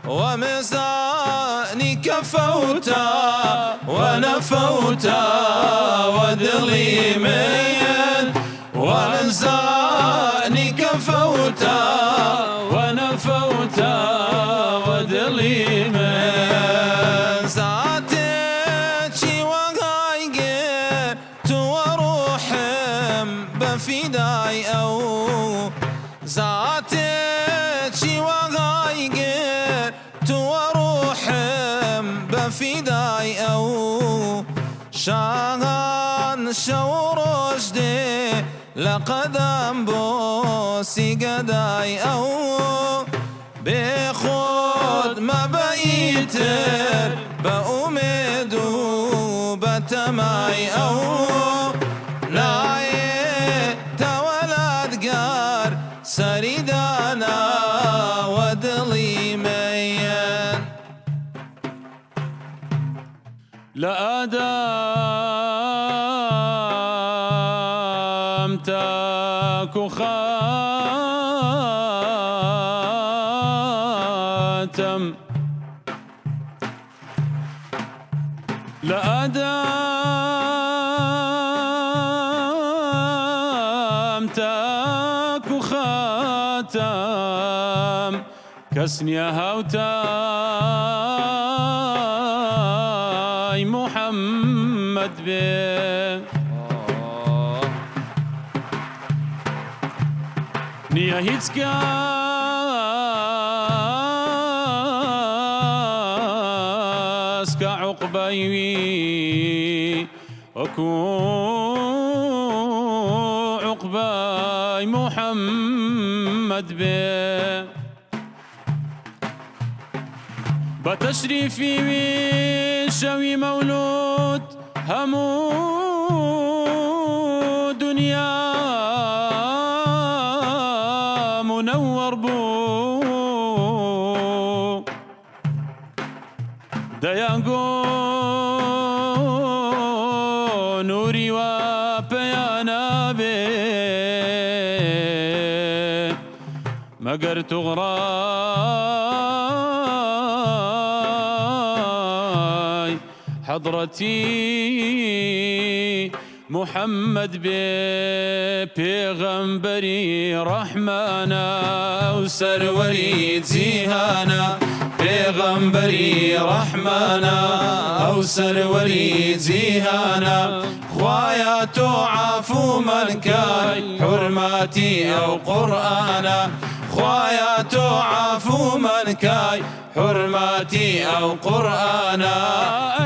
ومزاني كفوتا ونفوتا ودلي مين ومزاني كفوتا ونفوتا ودلي من زاتي وغايقر توروحم بفداي أو زاتي وغايقر توروحم بفداي أو شاهان شوروش دي لقدم بوسي قداي أو بخود ما بقيتر بأمد وبتماي أو ناي تولد قار سريدانا ودلي مين لآدم تاكو خاتم لآدم تاكو خاتم كسنيا هاوتاي محمد بن نيا هيتسكا اسكا عقباي وكو عقباي محمد بن بتشريفي شوي مولود همو دنيا منور بو ديانغو نوري وبيانا بي مگر تغراي حضر حضرتي محمد بيغمبري رحمانا وسروري جيهانا بيغمبري رحمانا أو سروري جيهانا خوايا تعافو من كاي حرماتي أو قرآنا خوايا تعافو من كاي حرماتي أو قرآنا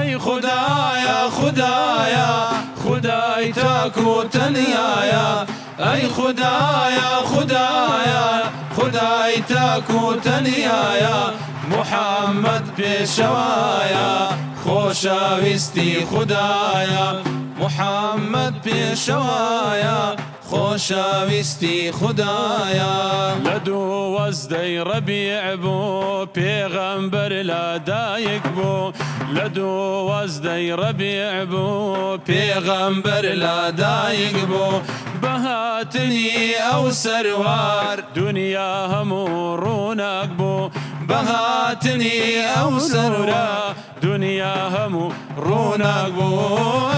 أي خدايا خدايا خداي تاكو تنيايا أي خدايا خدايا خداي تاكو تنيايا محمد بشوايا خوشاويستي خدايا محمد بشوايا خوشاويستي خدايا لدو وزدي ربيع بو بيغمبر لا دايك بو لدو وزدي ربيع بو بيغمبر لا دايك بو بهاتني أو سروار دنيا همورونك بو بهاتني أو سروار دنيا همورونك بو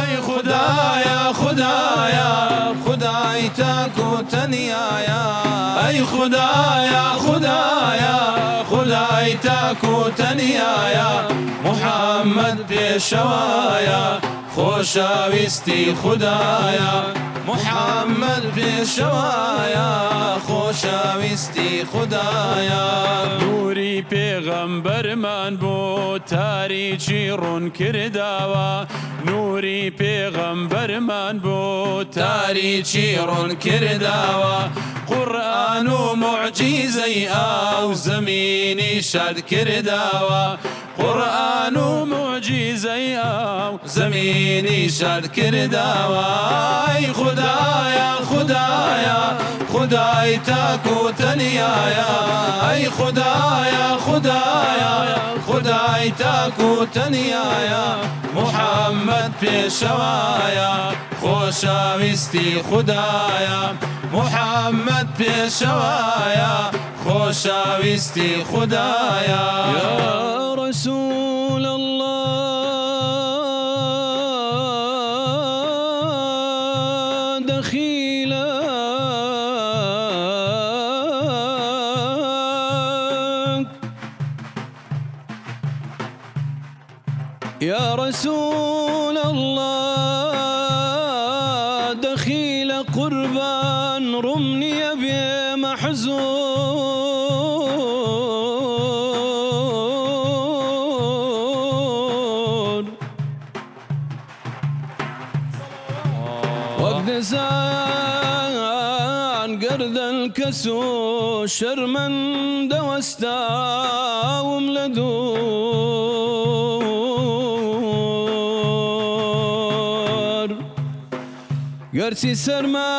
أي خدايا خدايا خداي تاكو تنيايا أي خدايا خدايا خداي تاكو تنيايا محمد بشوايا خوشاويستي خدايا محمد بشوايا خوشاويستي خدايا نوري پیغمبر من بو تاریچی رون کرداوا نوري پیغمبر من بو تاریچی رون کرداوا قرآن و معجزه او زمینی شد کرداوا قرآن و معجزه او زمینی شد کرداوا ای خدایا خدایا خدای تاکو تنیایا ای خدایا خدایا خدای تاکو تنیایا محمد پیشوایا خوشاویستی خدایا محمد پیشوایا خوشاویستی خدایا يا رسول الله دخيلك يا رسول الله دخيل قربان رمني بمحزون وابدزان قرد الكسو شرمن دوستا وملدور قرسي سرما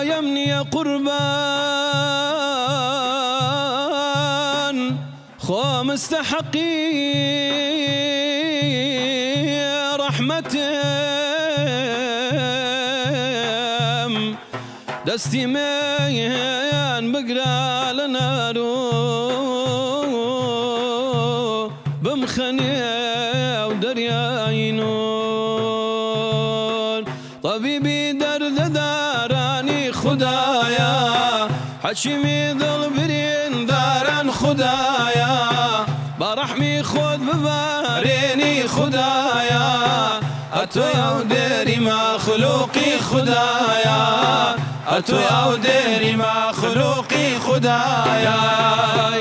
يمني قربان خو مستحقي رحمتهم دستي مين بقرا لنارو بمخني ودرياي نور طبيبي درد داراني خدايا حشمي ظل برين داران خدايا برحمي خود بباريني خدايا أتو يا ديري مخلوقي خدايا أتو يا ديري مخلوقي خدايا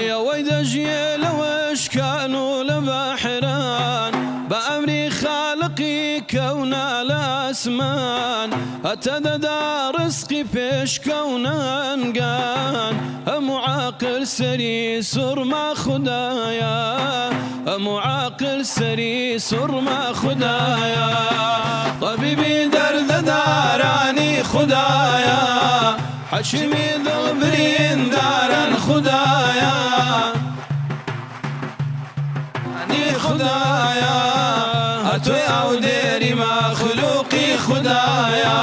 يا ويد جيل وش كانوا لبحران بأمري خالقي كون الأسمان أتدى رزقي بيش كونان قان معاقل سري سر ما خدايا معاقل سري سر ما خدايا طبيبي درد داراني خدايا حشمي ذبرين دارا خدايا أني خدايا أتوي أو ديري مخلوقي خدايا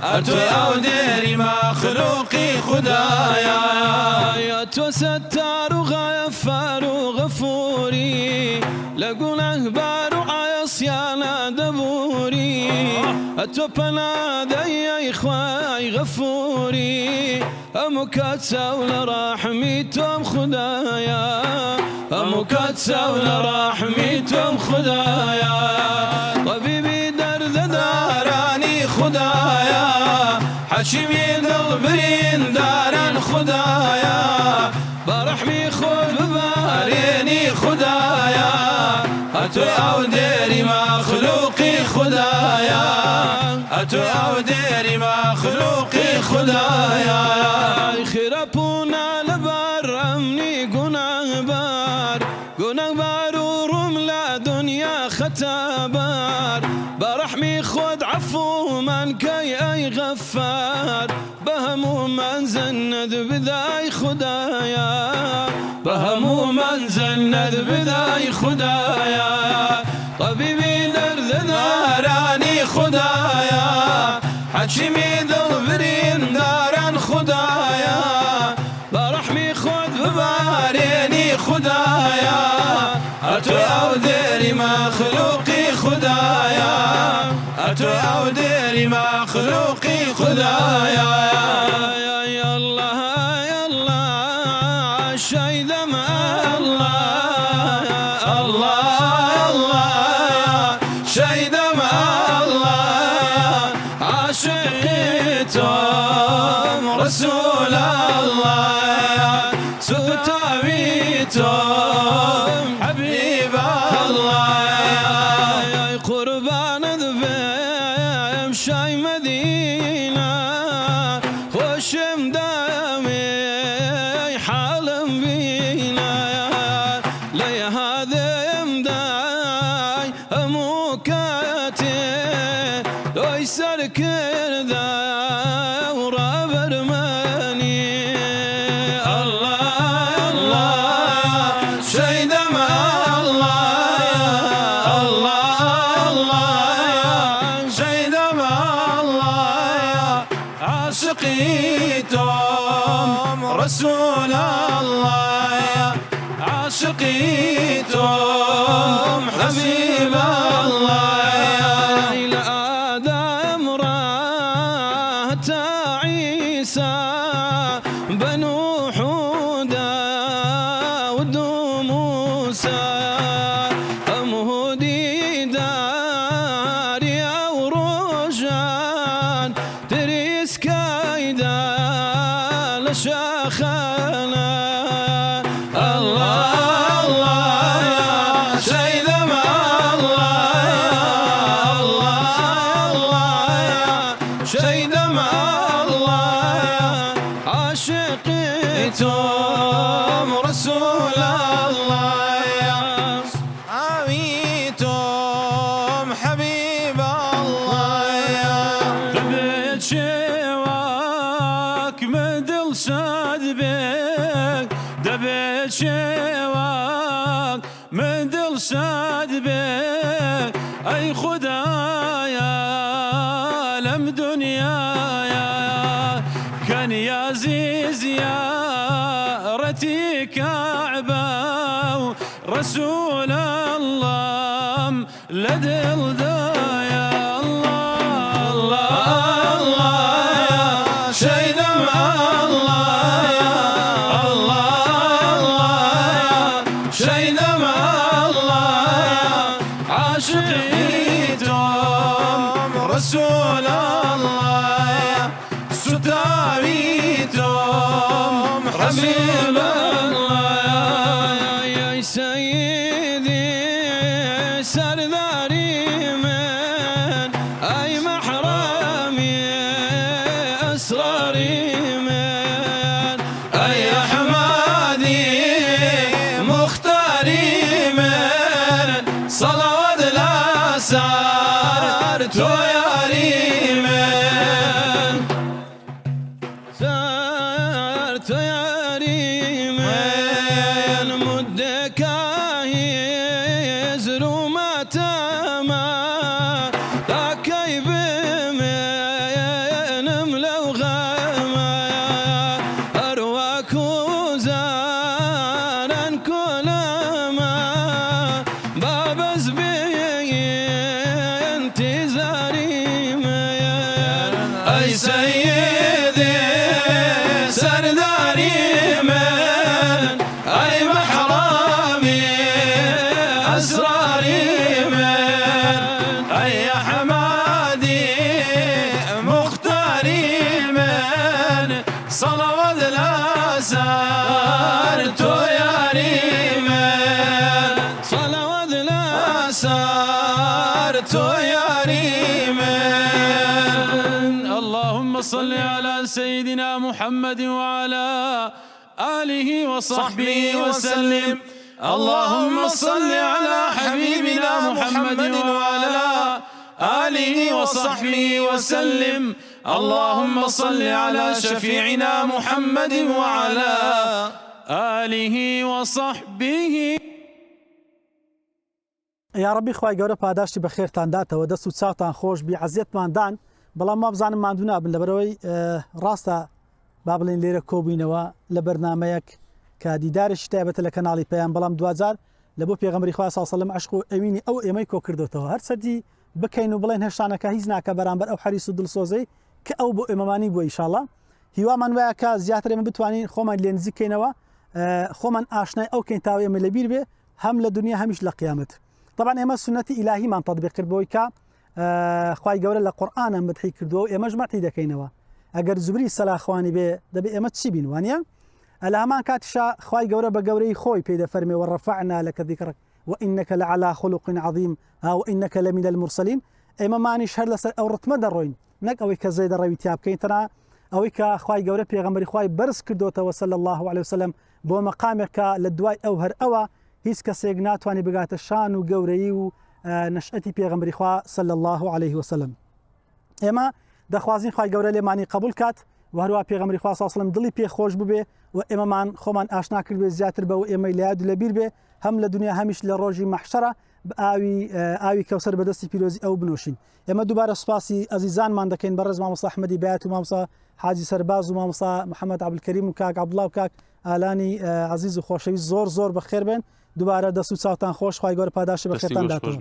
أتوي أو ديري مخلوقي خدايا يا توستار وغفار وغفوري لقول أخبار عسيانا دبوري أتوبنا دي إخواي غفوري أمك تساول رحميتهم خدايا أمك تساول رحميتهم خدايا طبيبي درد داراني خدايا حشمي دلبرين داران خدايا برحمي خذ بباريني خدايا أتو أو ديري مخلوقي خدايا أتو أو ديري مخلوقي خدايا خرابونا لبر أمني قناغ بار ورملة دنيا ختابار برحمي خذ عفو من كي أي غفار بهمو من زند بذاي خدايا بهمو من زند بذاي خدايا طبيبي درد داراني خدايا حكيمي دلبرين داران خدايا برحمي خذ بباريني خدايا أتو أو ديري مخلوقي خدايا أتو أو ديري مخلوقي خدايا يا الله يا الله شايد مع الله يا الله الله شايد مع الله عاشقتم رسول الله ستابيتم حبيب الله يا قربان ذبيم شاي مدينة خوشم دامي حالم بينا لي هذا يمداي أموكاتي لو يسرك ذا ورابر ماني الله الله شيد مع الله الله شيد مع الله عاشقيتم رسول الله عاشقيتم حبيب الله إلى آدم رات عيسى بنو حودا ودو موسى أمهدي داريا ورجان تريس كايدا لشاخنا الله الله شيد مع الله الله شيد مع الله عاشقيتم رسول الله عاويتم حبيب الله دبيت شواك مدل صاد بك دبيت شواك مدل صاد بك أي خدايا لم دنيايا كان يا عزيز يا رتي كعبة رسول الله لدل دايا الله الله الله شيد مع الله الله شيد مع الله عاشقيتم رسول الله ستاويتم حبيب الله يا سيدي سرداري من أي محرمي أسراري من أي أحمدي مختاري من صلوات الأسار توياري من سارت ياري من مدك يزرو ما تما لكي بمن ملو غما أرواك وزارا كل ما باب زبين سيدي سرداري من أي محرمي أسراري من أي حمادي مختاري من صلوات الأسار توياري من صلوات الأسار توياري من اللهم صل على سيدنا محمد وعلى آله وصحبه وسلم اللهم صل على حبيبنا محمد وعلى آله وصحبه وسلم اللهم صل على شفيعنا محمد وعلى آله وصحبه. یا ڕەبی خوای گەورە پاداشتی بە خێرتانداتەوە دەست و چاوتان خۆش بی عەزیەتماندان بەڵام ما بزانم ماندوو نابن لەبەرەوەی ڕاستە با بڵێن لێرە کۆبووینەوە لە بەرنامەیەک کە دیدارێکی تایبەتە لە کەناڵی پەیام بەڵام دوجار لە بۆ پێغەمبەری خوا صلی الله علیه و سلم عشق و ئەوینی ئەو ئێمەی کۆکردوتەوە هەر سەردی بکەین و بڵێن هێشتانەکە هیچ ناکە بەرامبەر ئەو حەریص و دڵسۆزەی کە ئەو بۆ ئێمەمانی بووە ئینشاءالله هیوامان وایە کە زیاتر ئێمە بتوانین خۆمان لێ نزیکەینەوە خۆمان ئاشنای ئەو کەین تاوە ئێمە لەبیر بێ هەم لە دنیا هەمیش لە قیامەت. طبعا ئێمە سنەتی ئیلاهیمان تەطبیق کردبەوەی کە خوای گەورە لە قورئانە مدحی کردووە و ئێمەش مەدحی دەکەینەوە ئەگەر زبری سەلاخوانی بێ دەبێ ئێمە چی بین وانە لە هەمان کاتیشا خوای گەورە بە گەورەی خۆی پێی دەفەرمێ وەڕەفەعنا لەکە ذیکرک وإنك لعلى خلق عظيم وإنك لمن المرسلين ئێمە مانیش هەر لەسەر ئەو ڕتمە دەڕۆین نەک ئەوەی کە زەی دەڕەوی تیا بکەین تەنها ئەوەی کە خوای گەورە پێغەمبەری خوای بەرز کردوتەوە صلی الله عليه وسلم بۆ مەقامێکە لە دوای ئەو هەر ئەوە هیچ کەسێک ناتوانێت بگاتە شان و گەورەی و نشأتی پێغەمبەری خوا صلی الله عليه وسلم. ئێمە دەخوازین خوای گەورە لێمانی قبول کات و هەروە پێغەمبەری خوا صلی الله عليه وسلم دڵی پێ خۆش ببێ و ئێمەمان خۆمان ئاشنا کرد بێ زیاتر بەوە ئێمەی لە یاد لەبیر بێ هەم لە دنیا هەمیش لە ڕۆژی مەحشەرە ئاوی کەوسەر بەدەستی پیرۆزی ئەو بنووشین. ئێمە دووبارە سوپاسی ئەزیزانمان دەکەین بەڕێز مامۆستا ئەحمەدی بایەت و مامۆستا حاجی سەرباز و مامۆستا محەممەد عەبدولکەریم و کاک عەبدوڵڵا و کاک ئالانی عەزیز و خۆشەویست زۆر بەخێر بێن دووبارە دەست و چاوتان خۆش خوای گەورە پاداشی بە خێرتان داتەوە.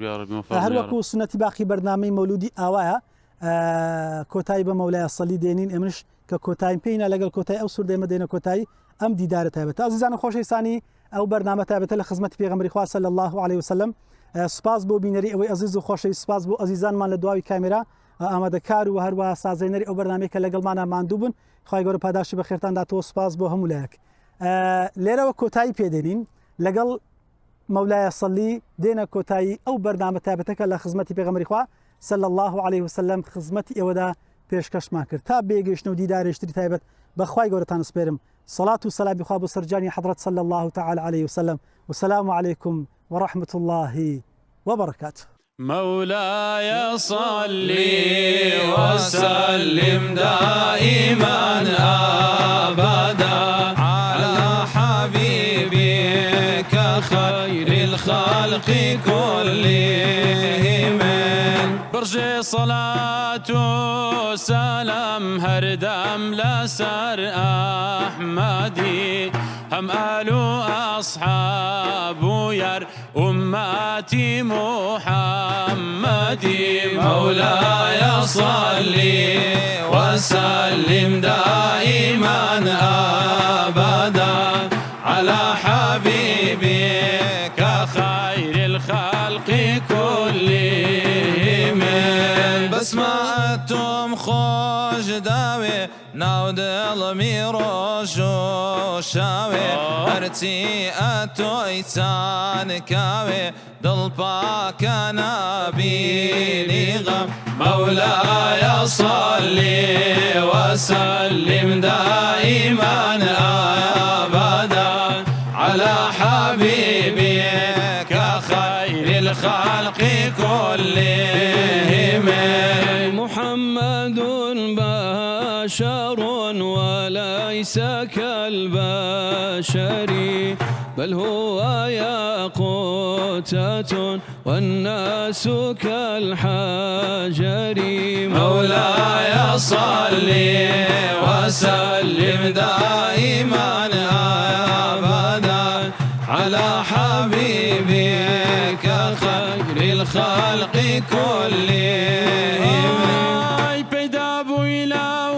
هەر وەکو سنەتی باقی بەرنامەی مەولودی ئاوایە کۆتایی بە مەولای سەلی دێنین ئێمنش کە کۆتاییم پێینە لەگەڵ کۆتایی ئەو سوور دێمە دێنە کۆتایی ئەم دیدارە تایبەتە. ئازیزان و خۆشەویستانی ئەو بەرنامە تایبەتە لە خزمەتی پێغەمبەری خوا صلی الله عليه وسلم سپاس بۆ بینەری ئەوەی عەزیز و خۆشەویست سپاس بۆ ئەزیزانمان لە دواوی کامێرا ئامادەکار و هەروە سازێنەری ئەو بەرنامەیە کە لەگەڵمانە ماندوو بوون خوای گەورە پاداشی بە خێرتان داتەوە سپاس بۆ هەموو لایەک. لێرەوە کۆتایی پێدێنین لەگەڵ مەولای سەلی دێنە کۆتایی ئەو بەرنامە تایبەتەکە لە خزمەتی پێغەمبەری خوا صلی الله عليه وسلم خزمەتی ئێوەدا پێشکەشمان کرد تا بێگەشتنە و دیدارێشتری تایبەت بەخوای گەورەتان سپێرم. صلاة و سلامی خوا بۆ سەرجانی حضرت صلی الله تعالى عليه وسلم والسلام عليكم ورحمة الله وبركاته. مولاي صل وسلم دائما أبدا على حبيبك خير الخلق كلهم برجي صلاة وسلام هردم لسر أحمدي هم آل أصحاب ير أمتي محمدي مولاي صل وسلم دائما أبدا على حبيبك خير الخلق كلهم بسمعتم خوش داوي ناو دل میروشو شاوي هرتي اتوي تان كاوي دل باك نبي غم مولاي صل وسلم دائما ابدا على حبيبك خير الخلق كلهم محمد بشر وليس كالبشر بل هو ياقوتة والناس كالحجر مولاي صل وسلم دائما أبدا على حبيبك خير الخلق كلهم پیدا بویلا و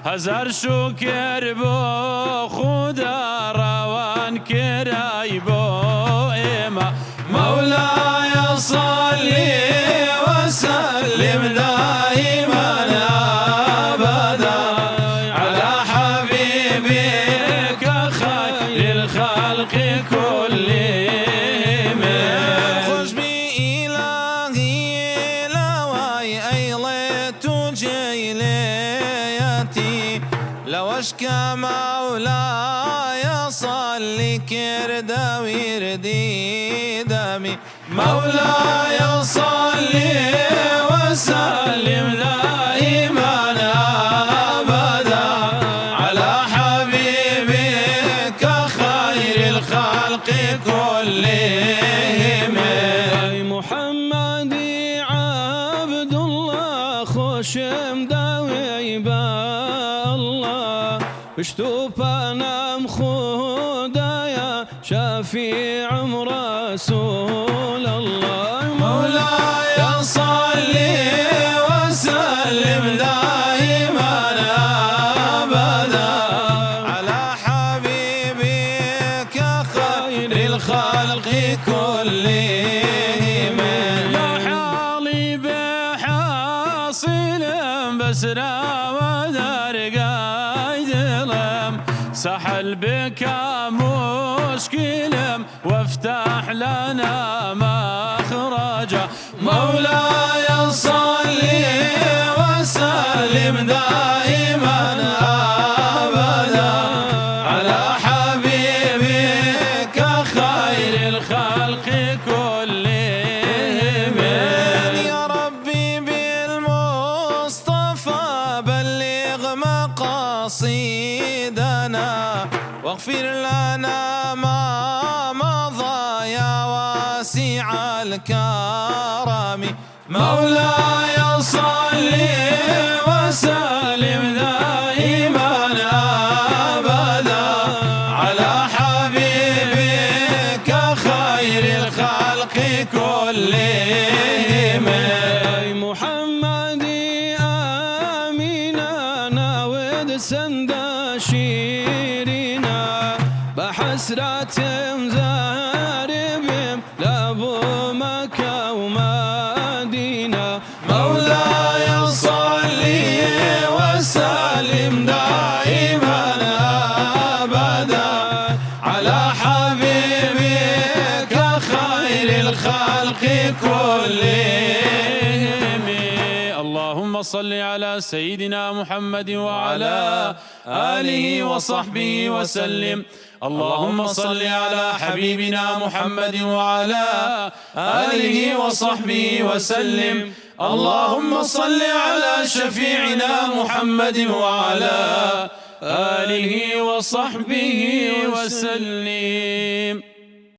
هزار شكر بو خدا روان كراي بو إما مولاي صلي وسلم دائما أبدا على حبيبك خير الخلق كلهم خوش بي إلهي لواي أيلت جيليتي لو أشكى مولاي صلي كردا ويردي دمي مولاي صلي وسلم دائما أبدا على حبيبك خير الخلق كلهم محمدي عبد الله خوشم داوي با الله اشتوبنا مخودايا شفيع رسول الله مولاي صلي وسلم دائما أبدا على حبيبك خير الخلق كلهم يا حالي بحاصل بسرى ودار قايدلم سحل بك مشكلم وافتح لنا مخرجا مولاي صلي وسلم دائما أبدا على حبيبك خير الخلق كلهم يا ربي بالمصطفى بلغ مقاصدنا واغفر لنا ما مضى يا واسع الكرم مولاي صلي وسلم دائما أبدا على حبيبك خير الخلق كلهم محمدي آمينا ود سندا شيرنا بحسرة مزاربهم لابو مكة ومدينة مولاي صلي وسلم دائما أبدا على حبيبك خير الخلق كلهم اللهم صل على سيدنا محمد وعلى آله وصحبه وسلم اللهم صل على حبيبنا محمد وعلى آله وصحبه وسلم اللهم صل على شفيعنا محمد وعلى آله وصحبه وسلم